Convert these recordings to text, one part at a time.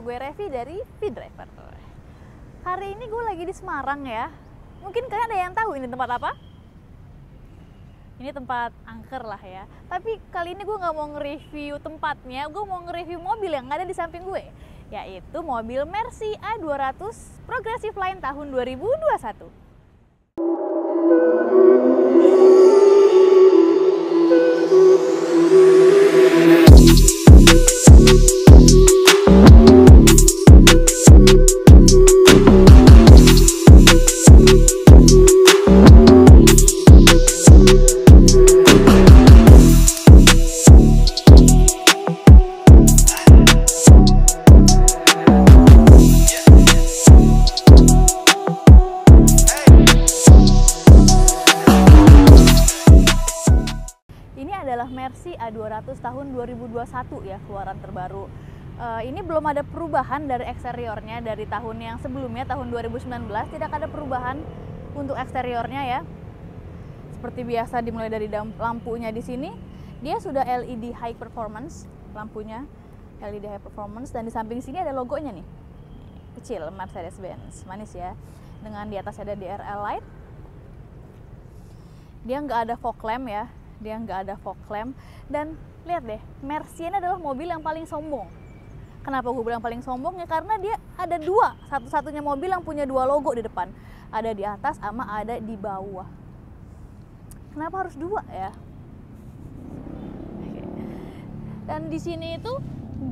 gue Revi dari V-Driver. Hari ini gue lagi di Semarang ya. Mungkin kalian ada yang tahu ini tempat apa? Ini tempat angker lah ya. Tapi kali ini gue nggak mau nge-review tempatnya, gue mau nge-review mobil yang ada di samping gue, yaitu mobil Mercy A200 Progressive Line tahun 2021. Mercy A200 tahun 2021 ya, keluaran terbaru. Ini belum ada perubahan dari eksteriornya dari tahun yang sebelumnya, tahun 2019 tidak ada perubahan untuk eksteriornya ya. Seperti biasa dimulai dari lampunya di sini, dia sudah LED high performance, lampunya LED high performance, dan di samping sini ada logonya nih, kecil, Mercedes-Benz, manis ya. Dengan di atas ada DRL light. Dia nggak ada fog lamp ya. Dia nggak ada fog lamp, dan lihat deh, Mercy ini adalah mobil yang paling sombong. Kenapa gue bilang paling sombong? Ya karena dia ada dua, satu-satunya mobil yang punya dua logo di depan, ada di atas sama ada di bawah. Kenapa harus dua ya? Dan di sini itu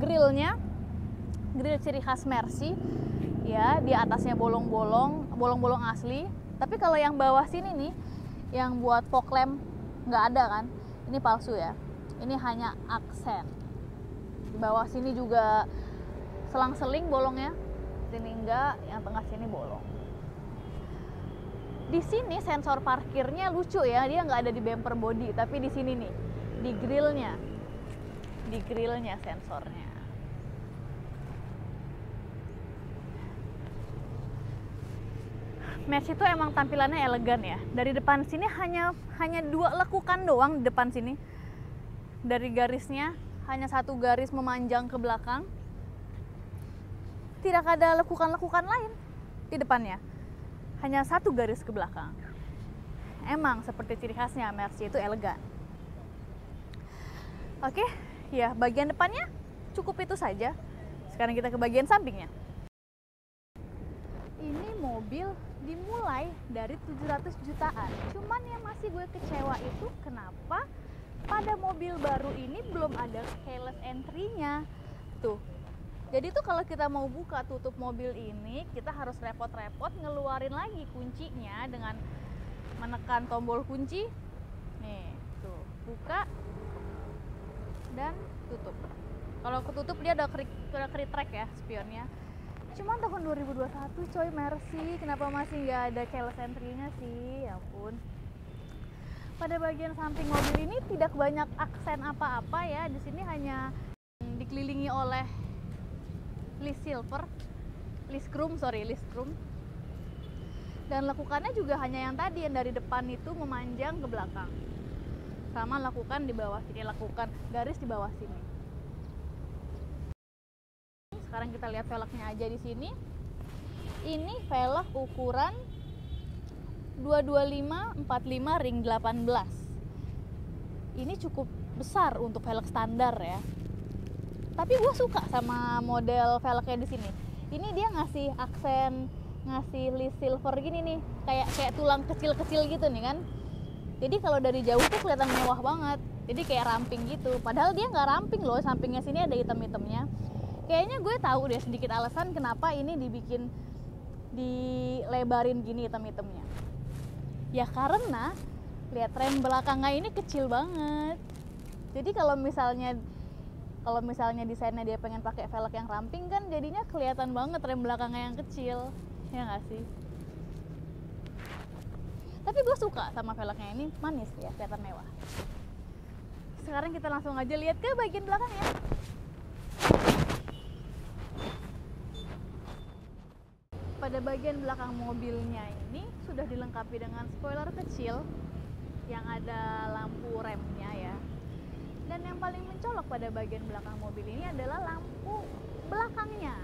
grillnya, grill ciri khas Mercy ya, di atasnya bolong-bolong asli. Tapi kalau yang bawah sini nih, yang buat fog lamp nggak ada kan, ini palsu ya, ini hanya aksen. Di bawah sini juga selang-seling bolongnya, sini enggak, yang tengah sini bolong. Di sini sensor parkirnya lucu ya, dia nggak ada di bumper body, tapi di sini nih, di grillnya sensornya. Mercy itu emang tampilannya elegan ya. Dari depan sini hanya dua lekukan doang di depan sini. Dari garisnya hanya satu garis memanjang ke belakang. Tidak ada lekukan-lekukan lain di depannya. Hanya satu garis ke belakang. Emang seperti ciri khasnya Mercy itu elegan. Oke, ya bagian depannya cukup itu saja. Sekarang kita ke bagian sampingnya. Ini mobil dimulai dari 700 jutaan. Cuman yang masih gue kecewa itu kenapa pada mobil baru ini belum ada keyless entry-nya. Tuh. Jadi tuh kalau kita mau buka tutup mobil ini, kita harus repot-repot ngeluarin lagi kuncinya dengan menekan tombol kunci. Nih, tuh, buka dan tutup. Kalau ketutup dia ada krik-krik ya spionnya. Cuman tahun 2021 coy, Mercy, kenapa masih nggak ada keyless entry-nya sih? Ya ampun. Pada bagian samping mobil ini tidak banyak aksen apa-apa ya. Di sini hanya dikelilingi oleh list chrome. Dan lekukannya juga hanya yang tadi, yang dari depan itu memanjang ke belakang. Sama lakukan di bawah sini, lakukan garis di bawah sini. Sekarang kita lihat velgnya aja di sini. Ini velg ukuran 225/45 ring 18. Ini cukup besar untuk velg standar ya. Tapi gue suka sama model velgnya di sini. Ini dia ngasih aksen, ngasih list silver gini nih, kayak tulang kecil-kecil gitu nih kan. Jadi kalau dari jauh tuh kelihatan mewah banget. Jadi kayak ramping gitu. Padahal dia nggak ramping loh, sampingnya sini ada hitam-hitamnya. Kayaknya gue tahu deh sedikit alasan kenapa ini dilebarin gini hitam-hitamnya. Ya karena lihat rem belakangnya ini kecil banget. Jadi kalau misalnya desainnya dia pengen pakai velg yang ramping kan jadinya kelihatan banget rem belakangnya yang kecil. Ya nggak sih? Tapi gue suka sama velgnya, ini manis ya, kelihatan mewah. Sekarang kita langsung aja lihat ke bagian belakang ya. Pada bagian belakang mobilnya ini sudah dilengkapi dengan spoiler kecil yang ada lampu remnya ya. Dan yang paling mencolok pada bagian belakang mobil ini adalah lampu belakangnya.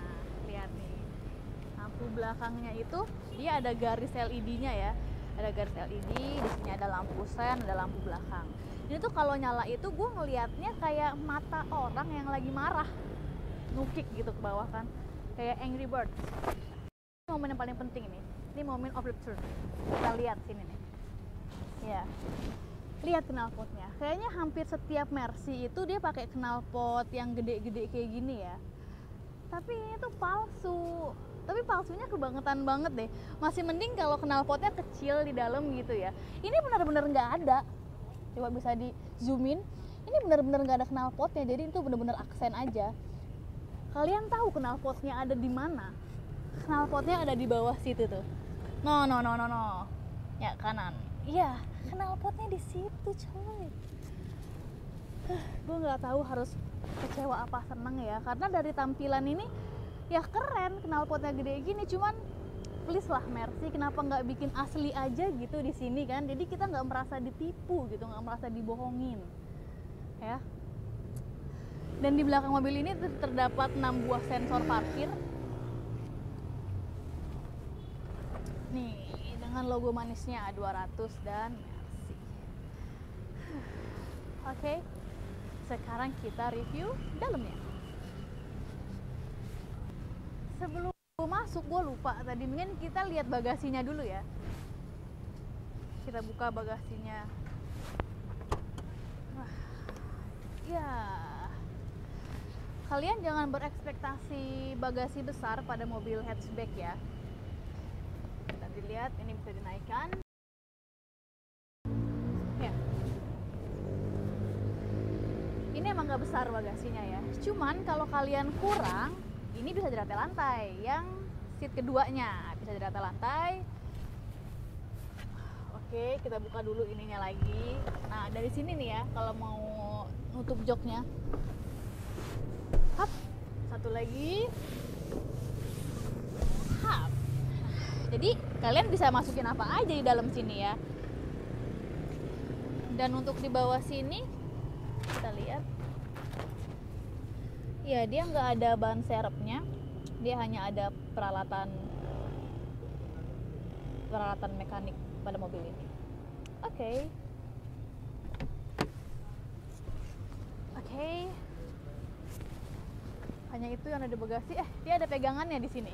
belakangnya itu dia ada garis LED-nya ya, ada garis LED. Di sini ada lampu sen, ada lampu belakang. Ini tuh kalau nyala itu gue ngelihatnya kayak mata orang yang lagi marah, nukik gitu ke bawah kan, kayak Angry Birds. Momen yang paling penting ini momen of the truth. Kita lihat sini nih ya, lihat knalpotnya. Kayaknya hampir setiap Mercy itu dia pakai knalpot yang gede-gede kayak gini ya, tapi ini tuh palsu. Tapi palsunya kebangetan banget deh. Masih mending kalau knalpotnya kecil di dalam gitu ya. Ini benar-benar nggak ada. Coba bisa di zoom in. Ini benar-benar nggak ada knalpotnya. Jadi itu benar-benar aksen aja. Kalian tahu knalpotnya ada di mana? Knalpotnya ada di bawah situ tuh. No. Ya kanan. Iya, knalpotnya di situ coy. Gue nggak tahu harus kecewa apa seneng ya. Karena dari tampilan ini ya keren, knalpotnya gede gini. Cuman please lah Mercy, kenapa nggak bikin asli aja gitu di sini kan? Jadi kita nggak merasa ditipu gitu, nggak merasa dibohongin ya. Dan di belakang mobil ini terdapat 6 buah sensor parkir nih dengan logo manisnya A200 dan Mercy. Oke, sekarang kita review dalamnya. Sebelum masuk gue lupa tadi, mending kita lihat bagasinya dulu ya. Kita buka bagasinya. Wah, ya, kalian jangan berekspektasi bagasi besar pada mobil hatchback ya. Kita dilihat, ini bisa dinaikkan ya. Ini emang gak besar bagasinya ya, cuman kalau kalian kurang, ini bisa di lantai. Yang seat keduanya bisa di lantai. Oke, kita buka dulu ininya lagi. Nah, dari sini nih ya, kalau mau nutup joknya. Hap, satu lagi. Hap. Jadi kalian bisa masukin apa aja di dalam sini ya. Dan untuk di bawah sini kita lihat. Ya, dia nggak ada ban serepnya, dia hanya ada peralatan mekanik pada mobil ini. Oke. Hanya itu yang ada di bagasi. Dia ada pegangannya di sini.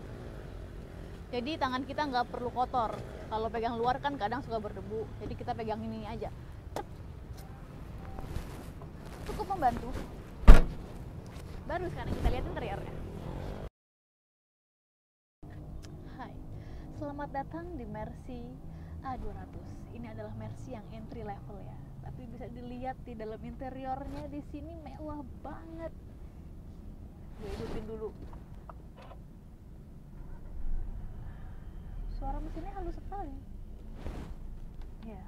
Jadi tangan kita nggak perlu kotor. Kalau pegang luar kan kadang suka berdebu. Jadi kita pegang ini aja. Cukup membantu. Baru sekarang kita lihat interiornya. Hai, selamat datang di Mercy A200. Ini adalah Mercy yang entry level ya. Tapi bisa dilihat di dalam interiornya di sini mewah banget. Gue hidupin dulu. Suara mesinnya halus sekali. Ya.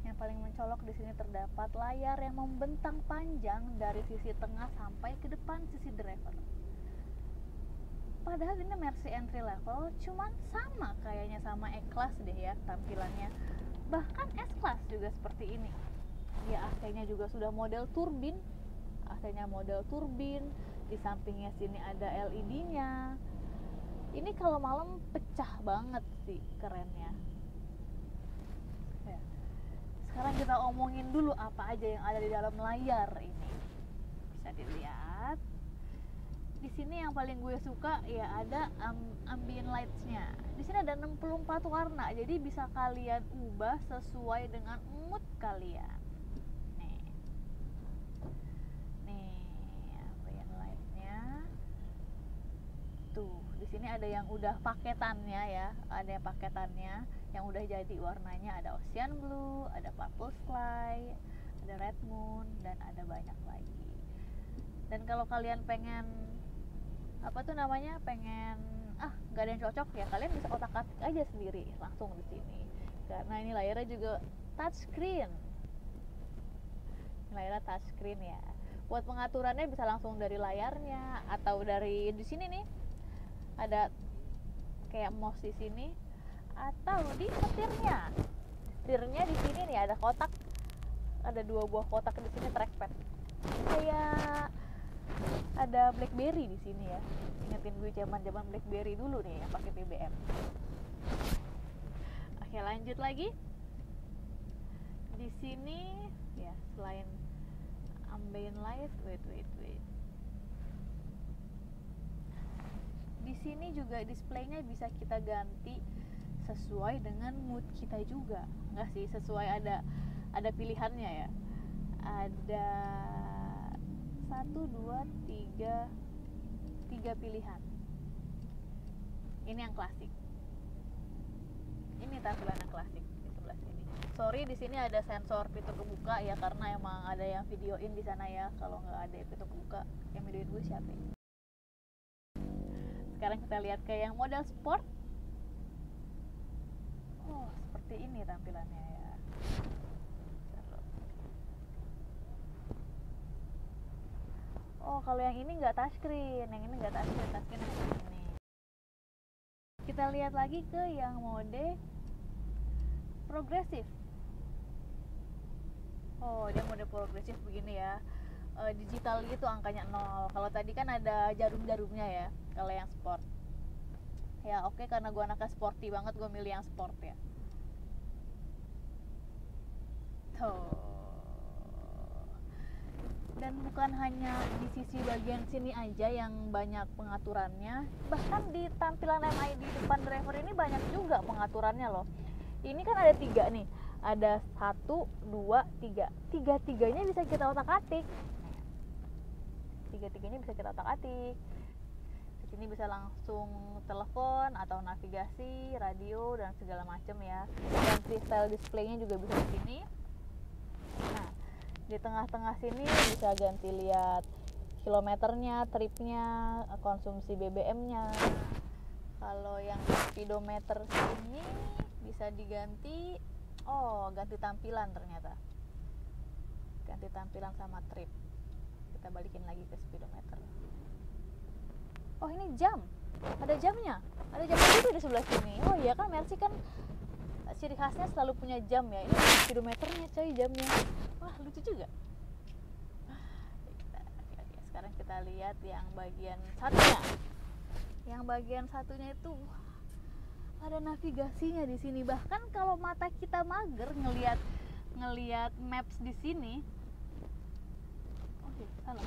Yang paling mencolok di sini terdapat layar yang membentang panjang dari sisi tengah sampai ke depan sisi driver. Padahal ini Mercy entry level, cuman sama kayaknya sama E-Class deh ya tampilannya. Bahkan S-Class juga seperti ini. Ya, AC-nya juga sudah model turbin. AC-nya model turbin. Di sampingnya sini ada LED-nya. Ini kalau malam pecah banget sih kerennya. Ya. Sekarang kita omongin dulu apa aja yang ada di dalam layar ini. Bisa dilihat. Di sini yang paling gue suka ya ada ambient lights-nya. Di sini ada 64 warna, jadi bisa kalian ubah sesuai dengan mood kalian. Nih ambient light-nya. Tuh, di sini ada yang udah paketannya ya, ada yang paketannya yang udah jadi warnanya, ada ocean blue, ada purple sky, ada red moon, dan ada banyak lagi. Dan kalau kalian pengen pengen nggak ada yang cocok ya, kalian bisa otak-atik aja sendiri langsung di sini, karena ini layarnya juga touchscreen. Layarnya touchscreen ya, buat pengaturannya bisa langsung dari layarnya atau dari di sini nih ada kayak mouse di sini, atau di setirnya di sini nih ada kotak, ada 2 buah kotak di sini, trackpad kayak Ada BlackBerry di sini ya. Ingetin gue zaman BlackBerry dulu nih yang pakai BBM. Oke, lanjut lagi. Di sini ya, selain ambient light, wait. Di sini juga displaynya bisa kita ganti sesuai dengan mood kita juga. Enggak sih, sesuai, ada pilihannya ya. Ada 1, 2, 3 pilihan. Ini yang klasik. Ini tampilan yang klasik di sebelah sini. Sorry, di sini ada sensor pintu kebuka ya, karena emang ada yang videoin di sana ya. Kalau nggak ada pintu kebuka, yang videoin gue siapa ya? Sekarang kita lihat ke yang model sport. Oh, seperti ini tampilannya ya. Oh, kalau yang ini nggak touchscreen, yang ini nggak touchscreen yang ini. Kita lihat lagi ke yang mode progresif. Oh, dia mode progresif begini ya. Digital gitu, angkanya 0. Kalau tadi kan ada jarum-jarumnya ya, kalau yang sport. Ya oke, karena gue anaknya sporty banget, gue milih yang sport ya. Tuh. Dan bukan hanya di sisi bagian sini aja yang banyak pengaturannya, bahkan di tampilan MI di depan driver ini banyak juga pengaturannya loh. Ini kan ada 3 nih, ada 1, 2, 3. Tiga-tiganya bisa kita otak-atik. Tiga-tiganya bisa kita otak-atik. Di sini bisa langsung telepon atau navigasi, radio dan segala macam ya. Dan style displaynya juga bisa di sini. Nah, di tengah-tengah sini bisa ganti lihat kilometernya, tripnya, konsumsi BBM-nya. Kalau yang speedometer sini bisa diganti, ganti tampilan ternyata. Ganti tampilan sama trip. Kita balikin lagi ke speedometer. Oh, ini jam. Ada jamnya. Ada jam juga di sebelah sini. Oh iya kan, Mercy kan ciri khasnya selalu punya jam ya. Ini speedometernya coy, jamnya. Wah, lucu juga. Sekarang kita lihat yang bagian satunya. Yang bagian satunya itu ada navigasinya di sini. Bahkan kalau mata kita mager ngelihat maps di sini. Oke, salah.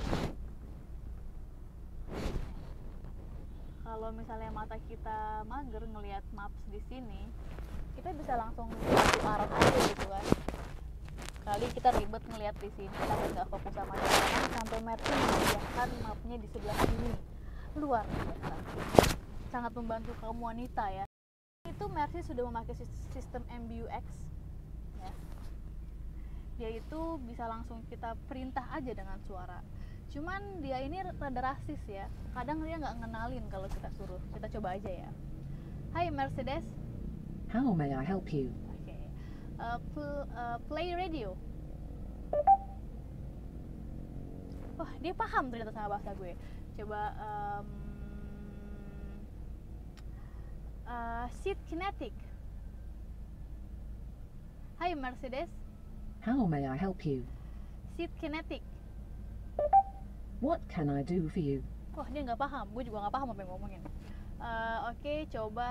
Kalau misalnya mata kita mager ngelihat maps di sini, kita bisa langsung satu arah aja gitu kan. Kali kita ribet ngelihat di sini, tapi nggak fokus sama jalan, sampai Mercy menyediakan mapnya di sebelah sini. Luar biasa, sangat membantu kaum wanita ya. Itu Mercy sudah memakai sistem MBUX ya. Dia itu bisa langsung kita perintah aja dengan suara. Cuman dia ini rada rasis ya, kadang dia nggak ngenalin kalau kita suruh. Kita coba aja ya. Hai Mercedes. How may I help you? Play radio. Wah, dia paham ternyata sama bahasa gue. Coba seat kinetic. Hai Mercedes. How may I help you? Seat kinetic. What can I do for you? Wah, dia nggak paham. Gue juga nggak paham apa yang ngomongin. Oke, coba.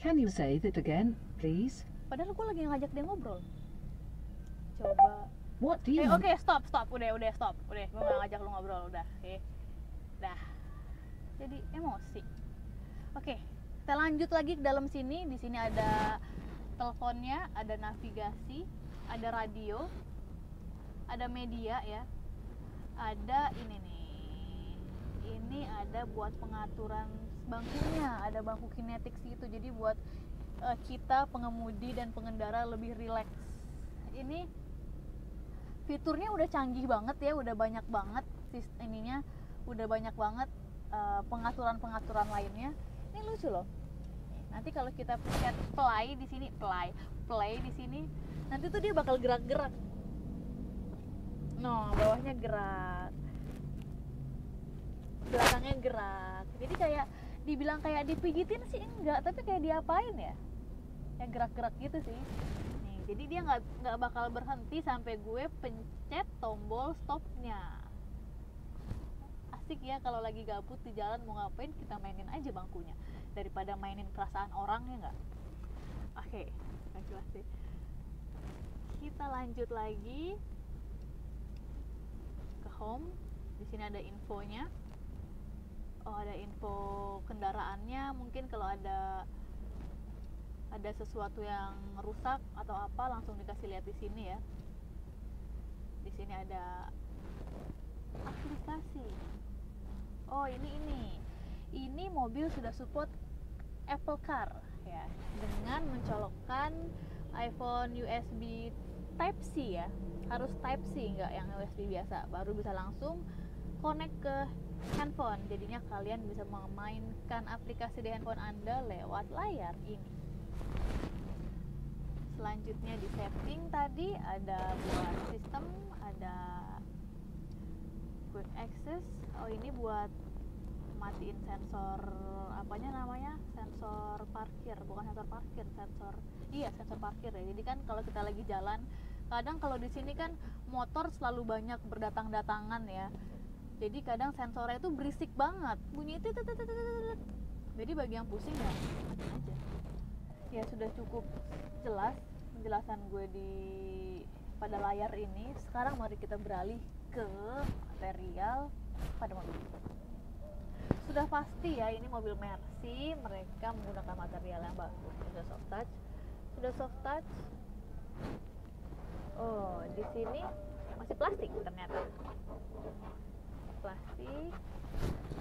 Can you say that again, please? Padahal gue lagi ngajak dia ngobrol. Coba. What do you want? Oke, stop. Udah, stop. Udah, gue nggak ngajak lu ngobrol, udah. Oke. Dah. Jadi emosi. Oke, kita lanjut lagi ke dalam sini. Di sini ada teleponnya, ada navigasi, ada radio, ada media ya. Ada ini nih. Ini ada buat pengaturan bangkunya, ada bangku kinetik gitu. Jadi buat kita pengemudi dan pengendara lebih rileks. Ini fiturnya udah canggih banget ya, udah banyak banget ininya, udah banyak banget pengaturan-pengaturan lainnya. Ini lucu loh. Nanti kalau kita pencet play di sini, play di sini, nanti tuh dia bakal gerak-gerak. No, bawahnya gerak, belakangnya gerak. Jadi kayak dibilang kayak dipijitin sih enggak, tapi kayak diapain ya? Kayak gerak-gerak gitu sih. Nih, jadi dia nggak bakal berhenti sampai gue pencet tombol stopnya. asik ya kalau lagi gabut di jalan mau ngapain, kita mainin aja bangkunya daripada mainin perasaan orang, ya nggak? Oke, nggak jelas deh. Kita lanjut lagi ke home. Di sini ada infonya. Oh, ada info kendaraannya. Mungkin kalau ada sesuatu yang rusak atau apa langsung dikasih lihat di sini ya. Di sini ada aplikasi. Oh, ini mobil sudah support Apple Car ya, dengan mencolokkan iPhone USB Type-C ya. Harus Type-C, nggak yang USB biasa, baru bisa langsung connect ke handphone. Jadinya kalian bisa memainkan aplikasi di handphone Anda lewat layar ini. Selanjutnya di setting tadi ada buat sistem, ada quick access. Oh, ini buat matiin sensor sensor parkir, bukan sensor parkir, sensor parkir ya. Jadi kan kalau kita lagi jalan, kadang kalau di sini kan motor selalu banyak berdatang-datangan ya. Jadi kadang sensornya itu berisik banget, bunyi itu. Jadi bagi yang pusing ya matiin aja. Ya sudah cukup jelas penjelasan gue pada layar ini. Sekarang mari kita beralih ke material pada mobil. Sudah pasti ya ini mobil Mercy, mereka menggunakan material yang bagus. Sudah soft touch. Oh, di sini masih plastik ternyata. Plastik,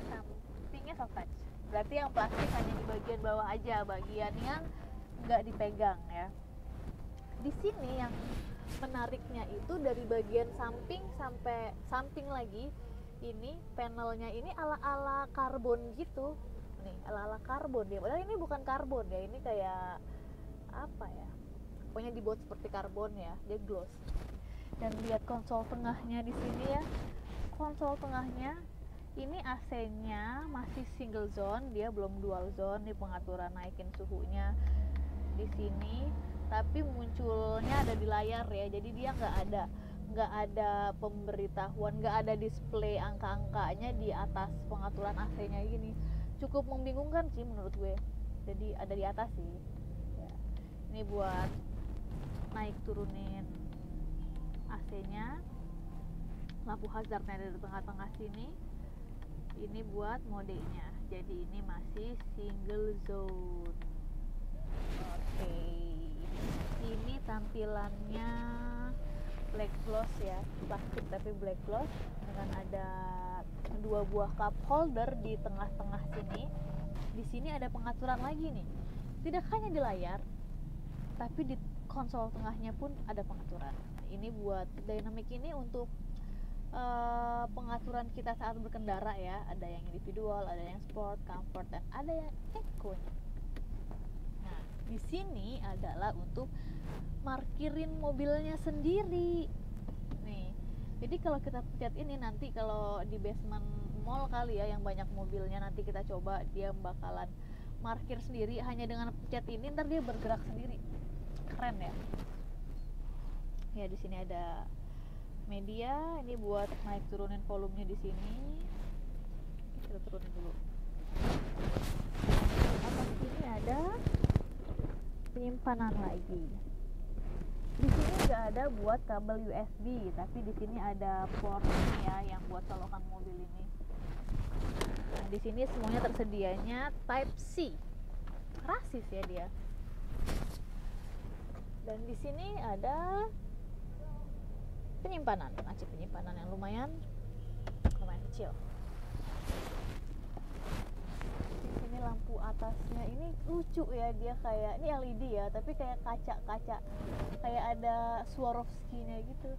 sampingnya soft touch. Berarti yang plastik hanya di bagian bawah aja, bagian yang nggak dipegang ya. Di sini yang menariknya itu dari bagian samping sampai samping lagi, ini panelnya ini ala-ala karbon gitu nih, ala-ala karbon dia, padahal ini bukan karbon ya, ini kayak apa ya, pokoknya dibuat seperti karbon ya, dia gloss. Dan lihat konsol tengahnya di sini ya, konsol tengahnya ini AC-nya masih single zone, dia belum dual zone. Nih pengaturan naikin suhunya di sini, tapi munculnya ada di layar ya, jadi dia nggak ada pemberitahuan, nggak ada display angka-angkanya di atas pengaturan AC-nya gini. Cukup membingungkan sih menurut gue. Jadi ada di atas sih ya. Ini buat naik turunin AC-nya. Lampu hazardnya ada di tengah-tengah sini. Ini buat modenya, jadi ini masih single zone. Oke, ini tampilannya black gloss ya, plastik tapi black gloss, dengan ada 2 buah cup holder di tengah-tengah sini. Di sini ada pengaturan lagi nih, tidak hanya di layar tapi di konsol tengahnya pun ada pengaturan. Ini buat dynamic, ini untuk pengaturan kita saat berkendara ya. Ada yang individual, ada yang sport, comfort, dan ada yang eco. Nah, di sini adalah untuk markirin mobilnya sendiri nih. Jadi kalau kita pencet ini, nanti kalau di basement mall kali ya yang banyak mobilnya, nanti kita coba, dia bakalan markir sendiri hanya dengan pencet ini, ntar dia bergerak sendiri. Keren ya. Ya, di sini ada media, ini buat naik turunin volumenya di sini. Kita turunin dulu. Atas sini ada penyimpanan lagi. Di sini nggak ada buat kabel USB, tapi di sini ada port ya yang buat colokan mobil ini. Nah, di sini semuanya tersedianya Type-C. Rasis ya dia. Dan di sini ada penyimpanan, laci penyimpanan yang lumayan kecil. Di sini lampu atasnya ini lucu ya, dia kayak, ini LED ya, tapi kayak kaca-kaca, kayak ada Swarovski-nya gitu.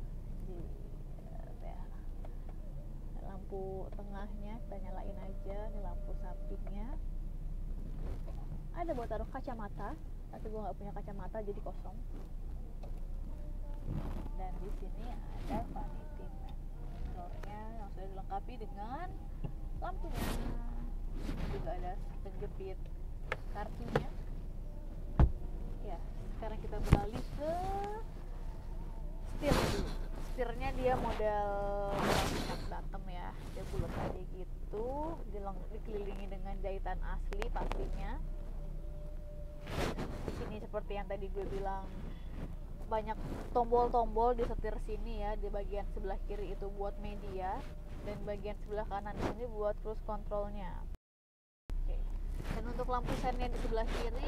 Ya. Lampu tengahnya kita nyalain aja, ini lampu sampingnya. Ada buat taruh kacamata, tapi gue nggak punya kacamata jadi kosong. Dan di sini ada vanity mirror-nya yang sudah dilengkapi dengan lampunya. Juga ada penjepit kartunya. Ya, sekarang kita beralih ke setir dulu. Setirnya dia model bottom ya, dia bulat aja gitu. itu, dikelilingi dengan jahitan asli pastinya. Di sini seperti yang tadi gue bilang, banyak tombol-tombol di setir sini ya. Di bagian sebelah kiri itu buat media, dan bagian sebelah kanan ini buat cruise controlnya. Oke. Dan untuk lampu sennya di sebelah kiri,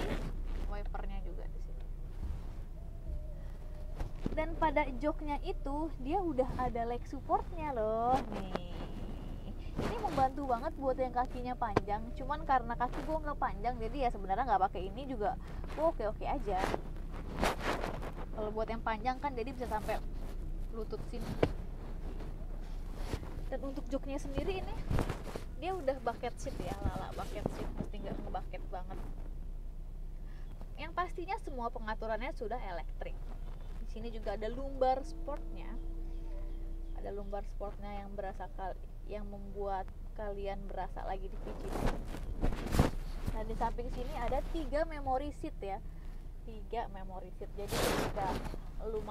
wipernya juga di sini. Dan pada joknya itu dia udah ada leg supportnya loh nih. Ini membantu banget buat yang kakinya panjang. Cuman karena kaki gue nggak panjang, jadi ya sebenarnya nggak pakai ini juga oke aja. Kalau buat yang panjang kan jadi bisa sampai lutut sini. Dan untuk joknya sendiri ini dia udah bucket seat ya, lala bucket seat, mesti nggak ngebucket banget. Yang pastinya semua pengaturannya sudah elektrik. Di sini juga ada lumbar sportnya. Ada lumbar sportnya yang membuat kalian berasa lagi dipijit. Nah, di samping sini ada 3 memory seat ya. 3 memory seat. Jadi ketika lu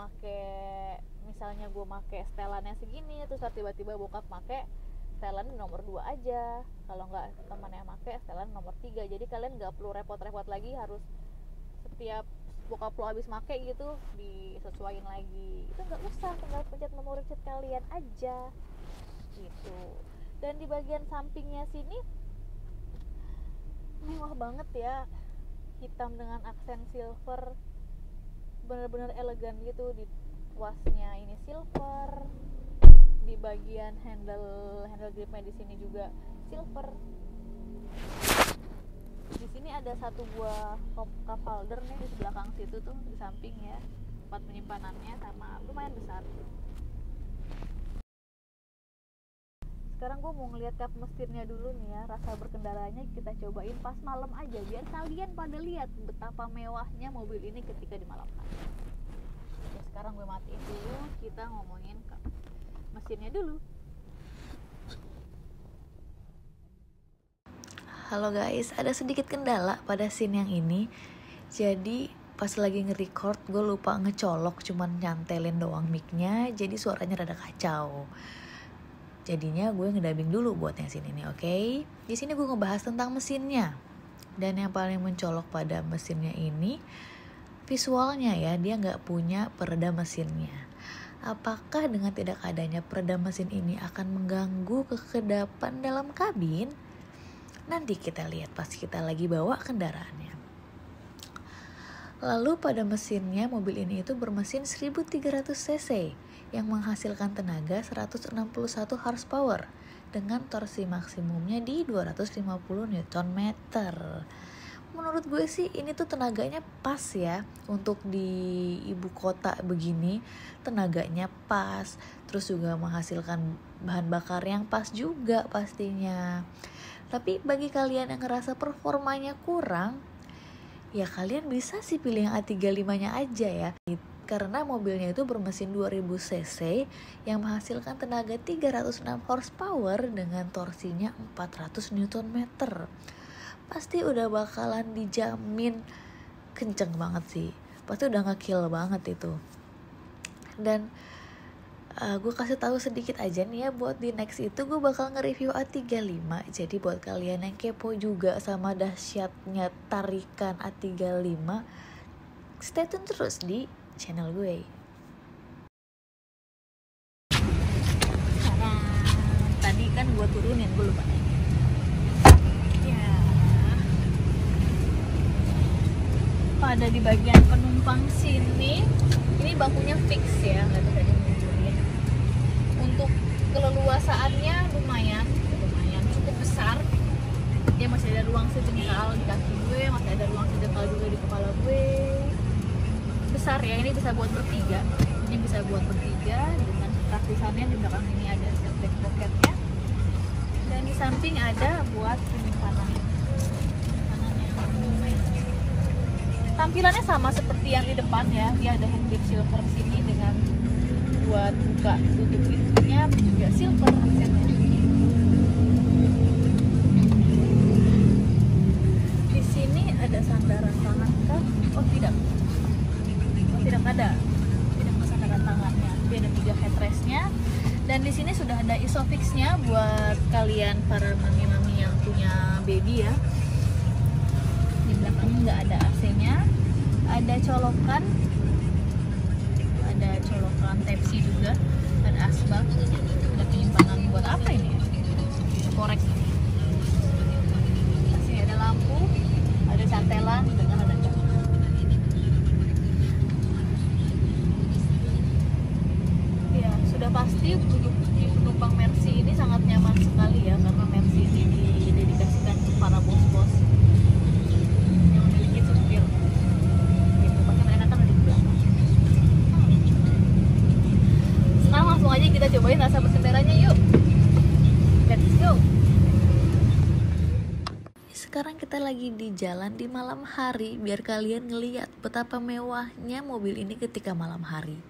misalnya gue make setelannya segini, terus tiba-tiba bokap make setelan nomor 2 aja. Kalau nggak temannya make setelan nomor 3. Jadi kalian nggak perlu repot-repot lagi harus setiap bokap lo habis make gitu disesuaiin lagi. Itu nggak usah, tinggal pencet memory seat kalian aja gitu. Dan di bagian sampingnya sini mewah banget ya, hitam dengan aksen silver, bener-bener elegan gitu. Di wasnya ini silver, di bagian handle gripnya di sini juga silver. Di sini ada satu buah cup holder nih di belakang situ tuh, di samping ya, tempat penyimpanannya sama lumayan besar. Sekarang gue mau ngeliat kap mesinnya dulu nih ya, rasa berkendaranya kita cobain pas malam aja biar kalian pada lihat betapa mewahnya mobil ini ketika di malam hari. Ya, sekarang gue matiin dulu, kita ngomongin kap mesinnya dulu. Halo guys, ada sedikit kendala pada scene yang ini. Jadi pas lagi nge-record gue lupa ngecolok, cuman nyantelin doang mic-nya, jadi suaranya rada kacau. Jadinya gue ngedubbing dulu buat yang sini nih, oke? Di sini gue ngebahas tentang mesinnya. Dan yang paling mencolok pada mesinnya ini visualnya ya, dia nggak punya peredam mesinnya. Apakah dengan tidak adanya peredam mesin ini akan mengganggu kekedapan dalam kabin? Nanti kita lihat pas kita lagi bawa kendaraannya. Lalu pada mesinnya, mobil ini itu bermesin 1300 cc yang menghasilkan tenaga 161 horsepower dengan torsi maksimumnya di 250 Nm. Menurut gue sih ini tuh tenaganya pas ya, untuk di ibu kota begini tenaganya pas, terus juga menghasilkan bahan bakar yang pas juga pastinya. Tapi bagi kalian yang ngerasa performanya kurang, ya kalian bisa sih pilih yang A35-nya aja ya. Karena mobilnya itu bermesin 2000 cc yang menghasilkan tenaga 306 horsepower dengan torsinya 400 Nm. Pasti udah bakalan dijamin kenceng banget sih. Pasti udah nge-kill banget itu. Dan gue kasih tahu sedikit aja nih ya, buat di next itu gue bakal nge-review A35. Jadi buat kalian yang kepo juga sama dahsyatnya tarikan A35, stay tune terus di channel gue. Sekarang tadi kan gue turunin, gue lupa nanya. Ya. Pada di bagian penumpang sini, ini bangkunya fix ya, nggak bisa dimundurin. Untuk keleluasaannya lumayan cukup besar. Dia masih ada ruang sejengkal di kaki gue, masih ada ruang sejengkal juga di kepala gue. Besar ya, ini bisa buat bertiga. Ini bisa buat bertiga dengan praktisannya. Di belakang ini ada back pocketnya, dan di samping ada buat penyimpanan. Tampilannya sama seperti yang di depan ya, dia ada handgrip silver sini dengan buat buka tutup pintunya juga silver aksennya. Di sini ada sandaran tangan kah? Oh tidak ada sandaran tangannya. Dia ada 3 headrestnya, dan di sini sudah Ada isofixnya buat kalian para mami-mami yang punya baby ya. Di belakangnya nggak ada AC-nya. Ada colokan Type-C juga. Ada asbak. Ada penyimpanan buat apa ini? Korek. Masih ada lampu. Ada cantelan dengan ada ya, sudah pasti untuk di penumpang Mercy ini sangat nyaman sekali ya, karena Mercy ini didedikasikan untuk para bos-bos yang memiliki supir gitu, pasti mereka kan ada di belakang. Sekarang langsung aja kita cobain rasa berkendaranya, yuk, let's go. Sekarang kita lagi di jalan di malam hari, biar kalian ngeliat betapa mewahnya mobil ini ketika malam hari.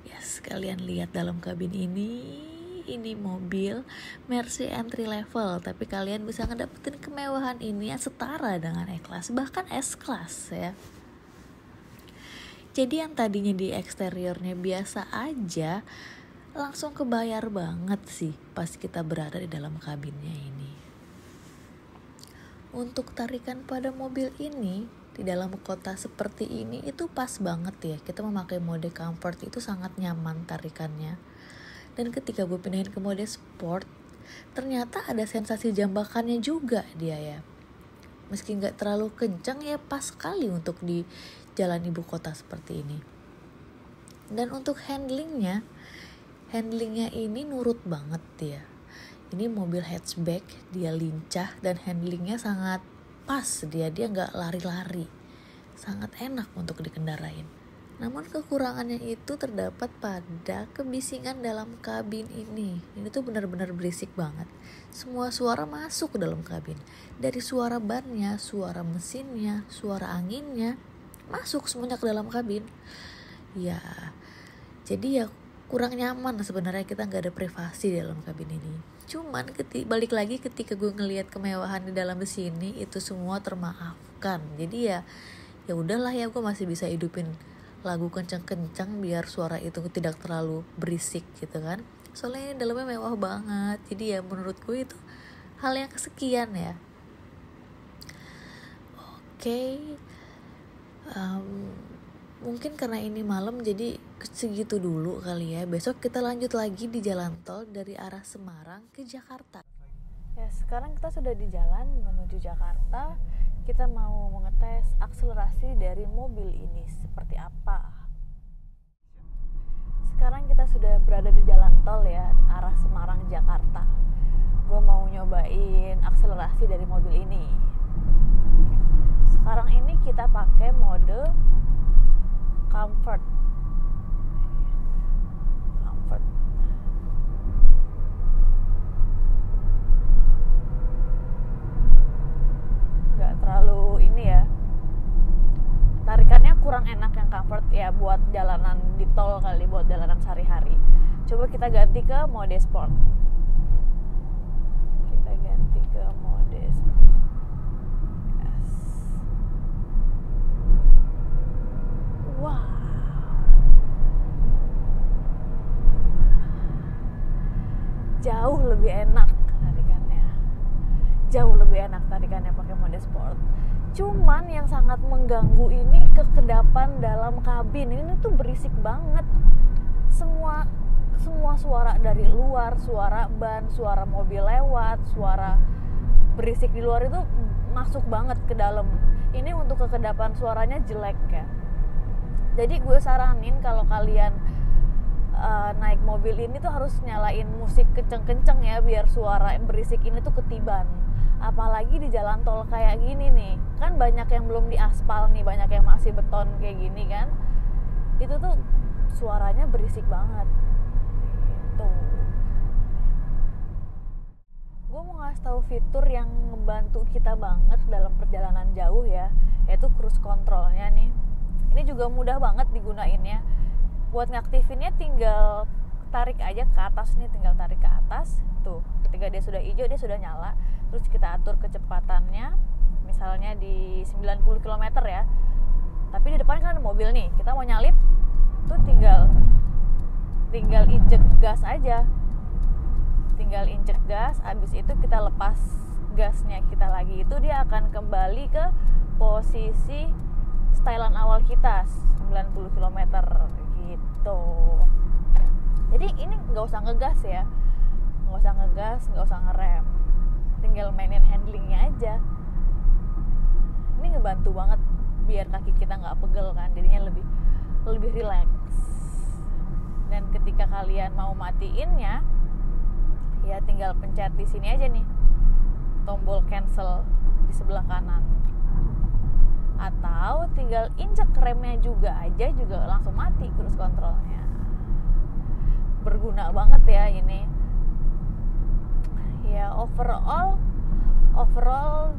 Yes, kalian lihat dalam kabin ini mobil Mercy entry level, tapi kalian bisa ngedapetin kemewahan ini yang setara dengan E-Class, bahkan S-Class ya. Jadi yang tadinya di eksteriornya biasa aja, langsung kebayar banget sih pas kita berada di dalam kabinnya ini. Untuk tarikan pada mobil ini di dalam kota seperti ini itu pas banget ya. Kita memakai mode comfort itu sangat nyaman tarikannya. Dan ketika gue pindahin ke mode sport, ternyata ada sensasi jambakannya juga dia ya. Meski nggak terlalu kencang ya, pas sekali untuk di jalan ibu kota seperti ini. Dan untuk handlingnya ini nurut banget dia. Ini mobil hatchback, dia lincah dan handlingnya sangat pas, dia nggak lari-lari, sangat enak untuk dikendarain. Namun kekurangannya itu terdapat pada kebisingan dalam kabin ini. Ini tuh benar-benar berisik banget. Semua suara masuk ke dalam kabin, dari suara bannya, suara mesinnya, suara anginnya, masuk semuanya ke dalam kabin. Ya, jadi ya kurang nyaman sebenarnya, kita nggak ada privasi di dalam kabin ini. Cuman balik lagi ketika gue ngelihat kemewahan di dalam sini, itu semua termaafkan. Jadi ya udahlah ya, gue masih bisa hidupin lagu kencang-kencang biar suara itu tidak terlalu berisik gitu kan. Soalnya dalamnya mewah banget. Jadi ya menurut gue itu hal yang kesekian ya. Oke. Mungkin karena ini malam jadi segitu dulu kali ya. Besok kita lanjut lagi di jalan tol dari arah Semarang ke Jakarta. Ya, sekarang kita sudah di jalan menuju Jakarta. Kita mau mengetes akselerasi dari mobil ini seperti apa. Sekarang kita sudah berada di jalan tol ya, arah Semarang Jakarta. Gue mau nyobain akselerasi dari mobil ini. Sekarang ini kita pakai mode comfort. Nggak terlalu ini ya, tarikannya kurang enak yang comfort ya, buat jalanan di tol kali, buat jalanan sehari-hari. Coba kita ganti ke mode sport. Kita ganti ke mode sport. Yes. Wow, jauh lebih enak tarikannya pakai mode sport. Cuman yang sangat mengganggu ini kekedapan dalam kabin. Ini tuh berisik banget. Semua suara dari luar, suara ban, suara mobil lewat, suara berisik di luar itu masuk banget ke dalam. Ini untuk kekedapan suaranya jelek ya. Jadi gue saranin kalau kalian naik mobil ini tuh harus nyalain musik kenceng-kenceng ya, biar suara berisik ini tuh ketiban. Apalagi di jalan tol kayak gini nih, kan banyak yang belum diaspal nih, banyak yang masih beton kayak gini kan. Itu tuh suaranya berisik banget gitu. Gue mau ngasih tahu fitur yang ngebantu kita banget dalam perjalanan jauh ya, yaitu cruise controlnya nih. Ini juga mudah banget digunainnya. Buat ngaktifinnya tinggal tarik aja ke atas nih, tinggal tarik ke atas. Tuh, ketika dia sudah hijau, dia sudah nyala. Terus kita atur kecepatannya, misalnya di 90 km ya. Tapi di depan kan ada mobil nih, kita mau nyalip, tuh tinggal injek gas aja. tinggal injek gas, habis itu kita lepas gasnya kita lagi, itu dia akan kembali ke posisi stylean awal kita 90 km gitu. Jadi ini nggak usah ngegas ya, nggak usah ngegas, nggak usah ngerem, tinggal mainin handlingnya aja. Ini ngebantu banget biar kaki kita nggak pegel kan, jadinya lebih relax. Dan ketika kalian mau matiinnya, ya tinggal pencet di sini aja nih, tombol cancel di sebelah kanan, atau tinggal injek remnya juga langsung mati cruise controlnya. Berguna banget ya ini. Ya overall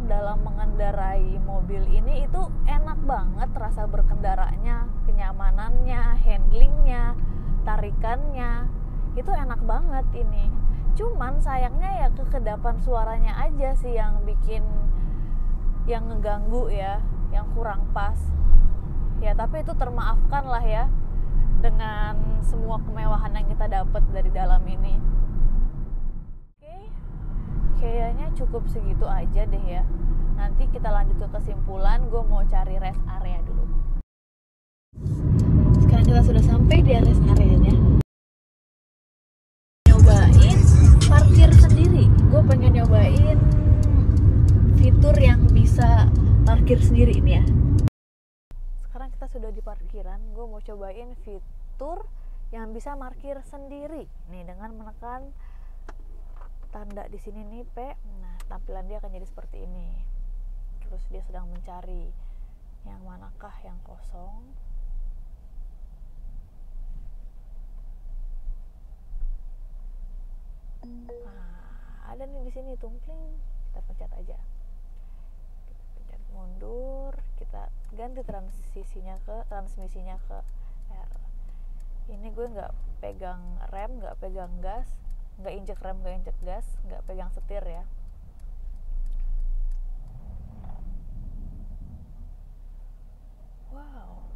dalam mengendarai mobil ini itu enak banget, rasa berkendaranya, kenyamanannya, handlingnya, tarikannya itu enak banget ini. Cuman sayangnya ya kekedapan suaranya aja sih yang bikin, yang ngeganggu ya, yang kurang pas ya. Tapi itu termaafkan lah ya dengan semua kemewahan yang kita dapat dari dalam ini. Oke, kayaknya cukup segitu aja deh ya. Nanti kita lanjut ke kesimpulan. Gue mau cari rest area dulu. Sekarang kita sudah sampai di rest areanya. Nyobain parkir sendiri. Gue pengen nyobain fitur yang bisa parkir sendiri ini ya. Sekarang kita sudah di parkiran. Gue mau cobain fitur yang bisa parkir sendiri nih, dengan menekan tanda di sini nih P. Nah, tampilan dia akan jadi seperti ini. Terus dia sedang mencari yang manakah yang kosong. Nah, ada nih di sini tumpling, kita pencet aja. Kita pencet mundur, kita ganti transmisinya ke R. Ini gue nggak pegang rem, nggak pegang gas, nggak injek rem, nggak injek gas, nggak pegang setir ya. Wow.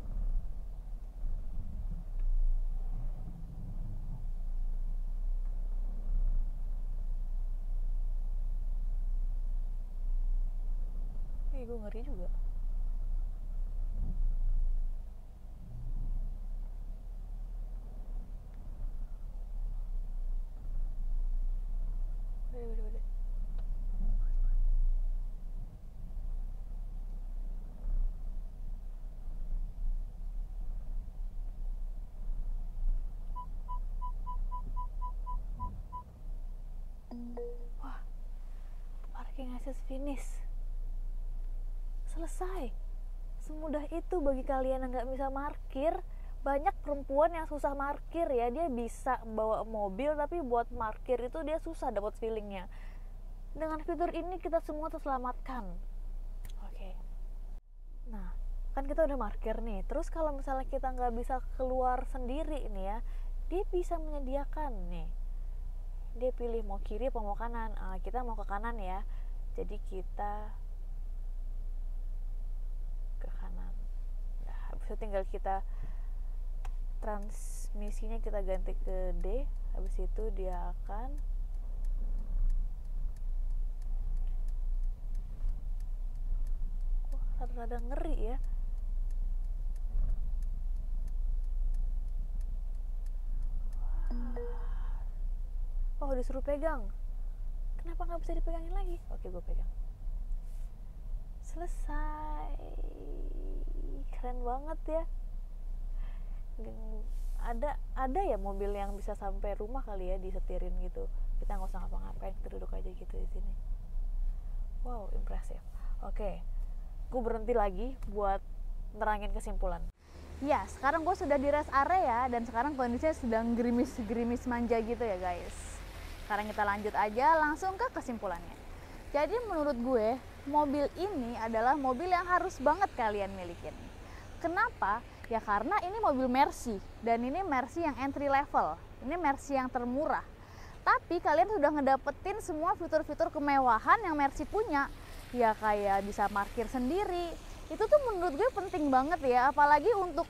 Gue ngeri juga. Udah. Wah, parking access finish. Selesai. Semudah itu bagi kalian yang nggak bisa parkir. Banyak perempuan yang susah parkir ya, dia bisa bawa mobil tapi buat parkir itu dia susah dapat feelingnya. Dengan fitur ini kita semua terselamatkan. Oke. Nah, kan kita udah parkir nih. Terus kalau misalnya kita nggak bisa keluar sendiri ini ya, dia bisa menyediakan nih. Dia pilih mau kiri atau mau kanan. Kita mau ke kanan ya. Jadi kita ke kanan. Nah, habis itu tinggal kita transmisinya kita ganti ke D. Habis itu dia akan rada-rada ngeri ya. Oh, disuruh pegang. Kenapa nggak bisa dipegangin lagi? Oke, gue pegang. Selesai. Keren banget ya. Ada ya mobil yang bisa sampai rumah kali ya disetirin gitu. Kita nggak usah ngapa-ngapain, kita duduk aja gitu di sini. Wow, impresif. Oke, gue berhenti lagi buat nerangin kesimpulan. Ya, sekarang gue sudah di rest area dan sekarang kondisinya sedang gerimis-gerimis manja gitu ya guys. Sekarang kita lanjut aja langsung ke kesimpulannya. Jadi menurut gue, mobil ini adalah mobil yang harus banget kalian milikin. Kenapa? Ya karena ini mobil Mercy, dan ini Mercy yang entry level, ini Mercy yang termurah. Tapi kalian sudah ngedapetin semua fitur-fitur kemewahan yang Mercy punya. Ya kayak bisa parkir sendiri, itu tuh menurut gue penting banget ya. Apalagi untuk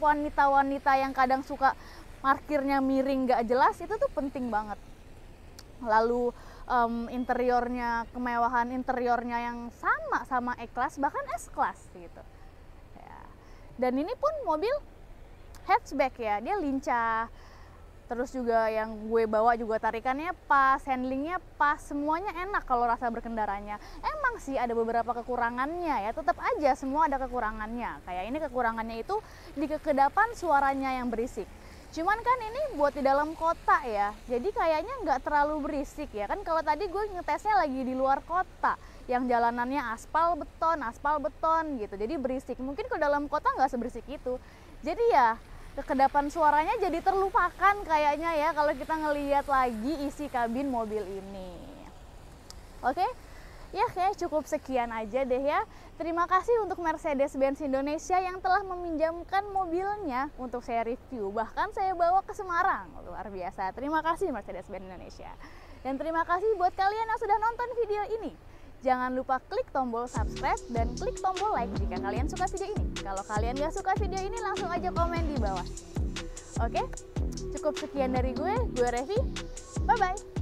wanita-wanita yang kadang suka parkirnya miring gak jelas, itu tuh penting banget. lalu interiornya, kemewahan interiornya yang sama E-Class, bahkan S-Class gitu ya. Dan ini pun mobil hatchback ya, dia lincah, terus juga yang gue bawa juga tarikannya pas, handlingnya pas, semuanya enak kalau rasa berkendaranya. Emang sih ada beberapa kekurangannya ya, tetap aja semua ada kekurangannya. Kayak ini kekurangannya itu di kekedapan suaranya yang berisik. Cuman kan ini buat di dalam kota ya, jadi kayaknya nggak terlalu berisik ya. Kan kalau tadi gue ngetesnya lagi di luar kota, yang jalanannya aspal beton gitu, jadi berisik. Mungkin ke dalam kota nggak seberisik itu. Jadi ya kekedapan suaranya jadi terlupakan kayaknya ya kalau kita ngelihat lagi isi kabin mobil ini. Oke? Ya kayaknya cukup sekian aja deh ya. Terima kasih untuk Mercedes-Benz Indonesia yang telah meminjamkan mobilnya untuk saya review. Bahkan saya bawa ke Semarang. Luar biasa. Terima kasih Mercedes-Benz Indonesia. Dan terima kasih buat kalian yang sudah nonton video ini. Jangan lupa klik tombol subscribe dan klik tombol like jika kalian suka video ini. Kalau kalian gak suka video ini, langsung aja komen di bawah. Oke? Cukup sekian dari gue Revi. Bye-bye.